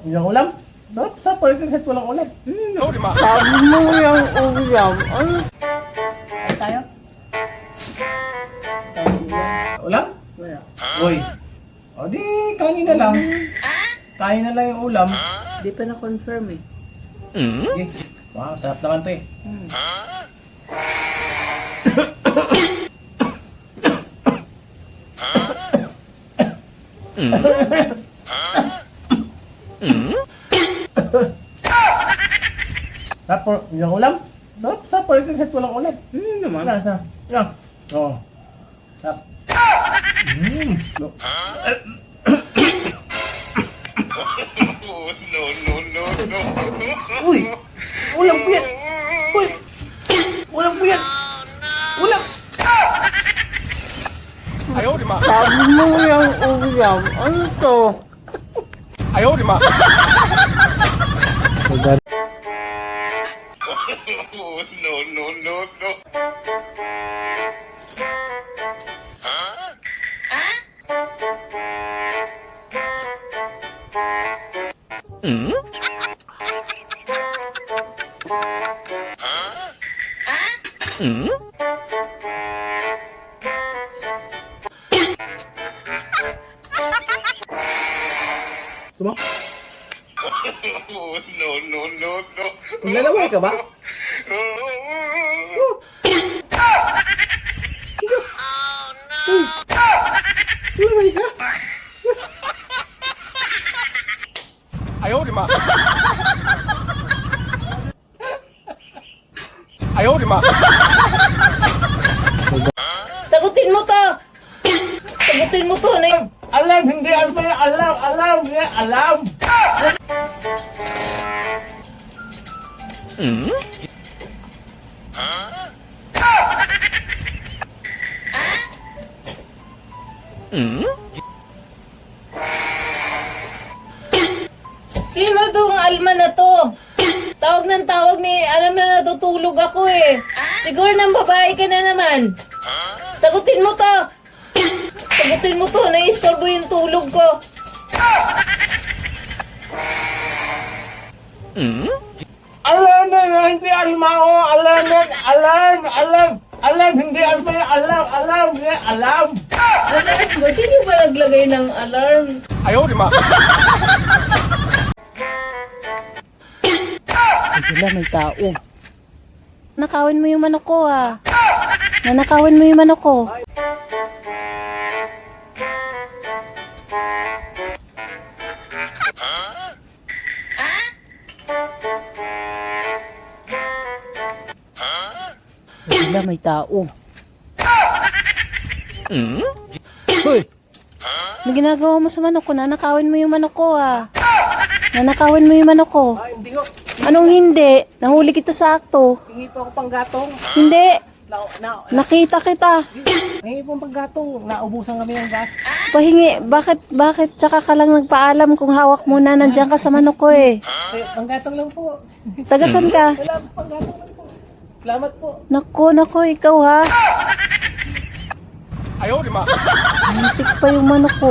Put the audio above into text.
Yung ulam? Sarap sa pwede kahit walang ulam. Sabi mo yung ulam. Ano? Ay tayo? Ulam? Wala. Uy. O di, kanin na lang. Kain na lang yung ulam. Di pa na-confirm eh. Okay. Wow, sarap naman to eh. Tapos, yung ulam? Sarap sa pwede kahit walang ulam. Naman. Sarap. Yan. Oo. Sarap. No. Uy! Ulam po yan! Uy! Ulam po yan! Ulam! Sabi mo yung ulam. Ano to? Tuma? Maglalaway ka ba? Maglalaway ka? Sagutin mo to! Sagutin mo to! Alam, hindi alam, alam, alam. Sino tong Alma na to? Tawag ng tawag ni... Alam na natutulog ako eh. Siguro nang babae ka na naman. Sagutin mo to! Sagutin mo to! Naistorbo yung tulog ko. Alam na, hindi almao, alam na, alam, alam. Alam, hindi alam, alam, alam, alam. Alam ba? Sino ba naglagay ng alarm? Wala, may tao. Nakawin mo yung manok ko ah. Nanakawin mo yung manok ko. Wala, may tao. Hoy, Ano ginagawa mo sa manok ko? Nanakawin mo yung manok ko ah. Nanakawin mo yung manok ko. hindi ko, Anong hindi? Nahuli kita sa akto. hingi po ako pang gatong. Hindi. Hingi Nakita kita. po pang gatong. Naubusan kami ng gas. Pahingi. Bakit? Tsaka ka lang nagpaalam kung hawak mo na nandiyan ka sa manok ko eh. Pang gatong lang po. Tagasan ka? Wala, pang gatong lang po. Salamat po. Nako, ikaw ha. Muntik pa yung manok ko.